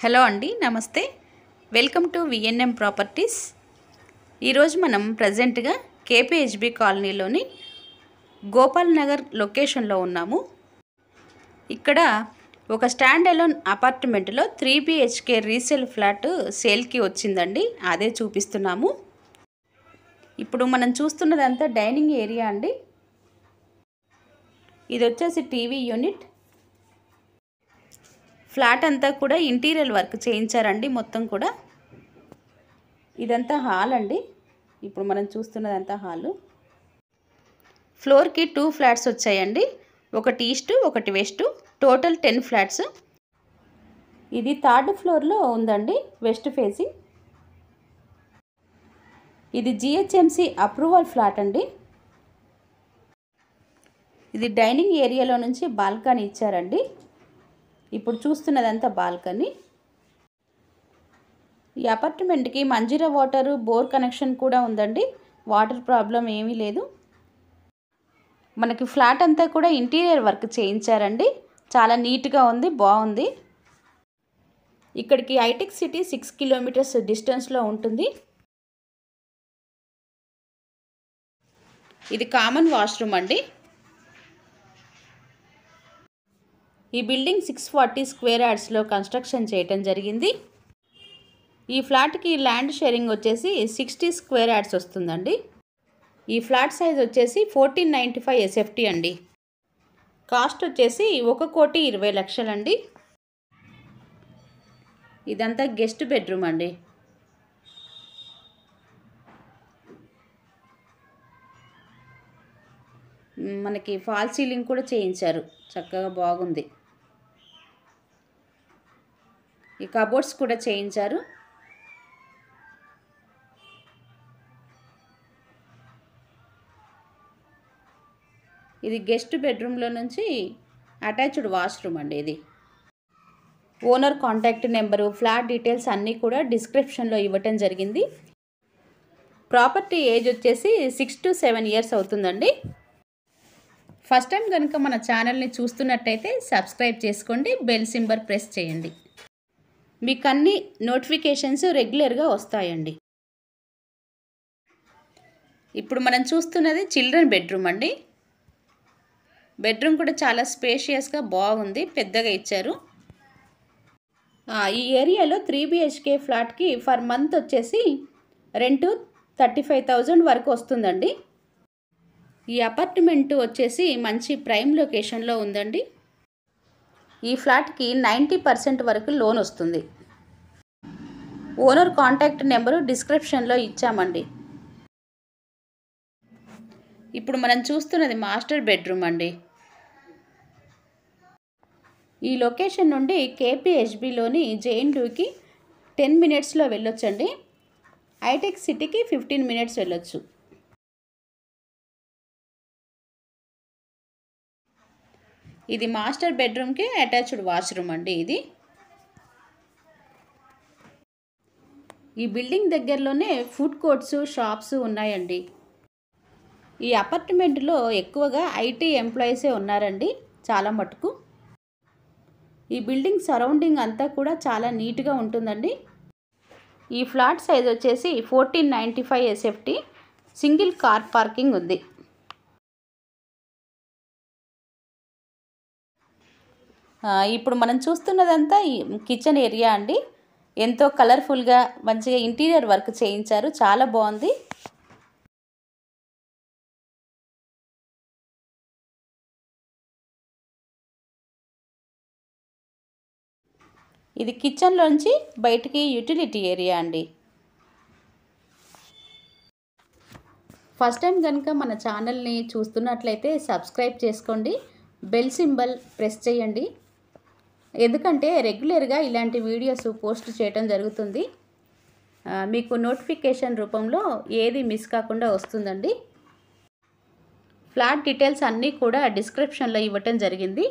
Hello అండి, నమస్తే. Welcome to VNM properties. ఈరోజు మనం ప్రజెంట్గా కేపీహెచ్బి కాలనీలోని గోపాల్ నగర్ లొకేషన్లో ఉన్నాము. ఇక్కడ ఒక స్టాండ్ అలోన్ అపార్ట్మెంట్లో 3 BHK రీసేల్ ఫ్లాట్ సేల్కి వచ్చిందండి. అదే చూపిస్తున్నాము. ఇప్పుడు మనం చూస్తున్నదంతా డైనింగ్ ఏరియా అండి. ఇది వచ్చేసి టీవీ యూనిట్. ఫ్లాట్ అంతా కూడా ఇంటీరియర్ వర్క్ చేయించారండి మొత్తం కూడా. ఇదంతా హాల్ అండి. ఇప్పుడు మనం చూస్తున్నదంతా హాలు. ఫ్లోర్కి 2 ఫ్లాట్స్ వచ్చాయండి. ఒకటి ఈస్ట్, ఒకటి వెస్ట్. Total 10 flats. ఇది 3rd ఫ్లోర్లో ఉందండి, వెస్ట్ ఫేసింగ్. ఇది జిహెచ్ఎంసి అప్రూవల్ ఫ్లాట్ అండి. ఇది డైనింగ్ ఏరియాలో నుంచి బాల్కనీ ఇచ్చారండి. ఇప్పుడు చూస్తున్నదంతా బాల్కనీ. ఈ అపార్ట్మెంట్కి మంజీరా వాటర్, బోర్ కనెక్షన్ కూడా ఉందండి. వాటర్ ప్రాబ్లం ఏమీ లేదు. మనకి ఫ్లాట్ అంతా కూడా ఇంటీరియర్ వర్క్ చేయించారండి. చాలా నీట్గా ఉంది, బాగుంది. ఇక్కడికి హైటెక్ సిటీ 6 కిలోమీటర్స్ డిస్టెన్స్లో ఉంటుంది. ఇది కామన్ వాష్రూమ్ అండి. ఈ బిల్డింగ్ 640 స్క్వేర్ యార్డ్స్లో కన్స్ట్రక్షన్ చేయటం జరిగింది. ఈ ఫ్లాట్కి ల్యాండ్ షేరింగ్ వచ్చేసి 60 స్క్వేర్ యార్డ్స్ వస్తుందండి. ఈ ఫ్లాట్ సైజ్ వచ్చేసి 1495 SFT అండి. కాస్ట్ వచ్చేసి 1,20,00,000 అండి. ఇదంతా గెస్ట్ బెడ్రూమ్ అండి. మనకి ఫాల్ సీలింగ్ కూడా చేయించారు, చక్కగా బాగుంది. ఈ కబోర్డ్స్ కూడా చేయించారు. ఇది గెస్ట్ బెడ్రూమ్లో నుంచి అటాచ్డ్ వాష్రూమ్ అండి. ఇది owner contact number, flat details అన్నీ కూడా డిస్క్రిప్షన్లో ఇవ్వటం జరిగింది. ప్రాపర్టీ ఏజ్ వచ్చేసి 6 to 7 years అవుతుందండి. ఫస్ట్ టైం కనుక మన ఛానల్ని చూస్తున్నట్టయితే సబ్స్క్రైబ్ చేసుకోండి, బెల్ సింబల్ ప్రెస్ చేయండి. మీకు అన్ని నోటిఫికేషన్స్ రెగ్యులర్గా వస్తాయండి. ఇప్పుడు మనం చూస్తున్నది చిల్డ్రన్ బెడ్రూమ్ అండి. బెడ్రూమ్ కూడా చాలా స్పేషియస్గా బాగుంది, పెద్దగా ఇచ్చారు. ఈ ఏరియాలో 3 BHK ఫ్లాట్కి ఫర్ మంత్ వచ్చేసి రెంట్ 35,000 వరకు వస్తుందండి. ఈ అపార్ట్మెంట్ వచ్చేసి మంచి ప్రైమ్ లొకేషన్లో ఉందండి. ఈ ఫ్లాట్కి 90% వరకు లోన్ వస్తుంది. ఓనర్ కాంటాక్ట్ నెంబరు డిస్క్రిప్షన్లో ఇచ్చామండి. ఇప్పుడు మనం చూస్తున్నది మాస్టర్ బెడ్రూమ్ అండి. ఈ లొకేషన్ నుండి కేపీహెచ్బిలోని జేఎన్యూకి 10 minutesలో వెళ్ళొచ్చండి. హైటెక్ సిటీకి 15 minutes వెళ్ళొచ్చు. ఇది మాస్టర్ బెడ్రూమ్కి అటాచ్డ్ వాష్రూమ్ అండి. ఇది ఈ బిల్డింగ్ దగ్గరలోనే ఫుడ్ కోర్ట్స్, షాప్స్ ఉన్నాయండి. ఈ అపార్ట్మెంట్లో ఎక్కువగా ఐటీ ఎంప్లాయీసే ఉన్నారండి, చాలా మటుకు. ఈ బిల్డింగ్ సరౌండింగ్ అంతా కూడా చాలా నీట్గా ఉంటుందండి. ఈ ఫ్లాట్ సైజ్ వచ్చేసి 1495 SFT. సింగిల్ కార్ పార్కింగ్ ఉంది. ఇప్పుడు మనం చూస్తున్నదంతా ఈ కిచెన్ ఏరియా అండి. ఎంతో కలర్ఫుల్గా మంచిగా ఇంటీరియర్ వర్క్ చేయించారు, చాలా బాగుంది. ఇది కిచెన్లోంచి బయటికి యూటిలిటీ ఏరియా అండి. ఫస్ట్ టైం కనుక మన ఛానల్ని చూస్తున్నట్లయితే సబ్స్క్రైబ్ చేసుకోండి, బెల్ సింబల్ ప్రెస్ చేయండి. ఎందుకంటే రెగ్యులర్గా ఇలాంటి వీడియోస్ పోస్ట్ చేయటం జరుగుతుంది. మీకు నోటిఫికేషన్ రూపంలో ఏది మిస్ కాకుండా వస్తుందండి. ఫ్లాట్ డీటెయిల్స్ అన్నీ కూడా డిస్క్రిప్షన్లో ఇవ్వటం జరిగింది.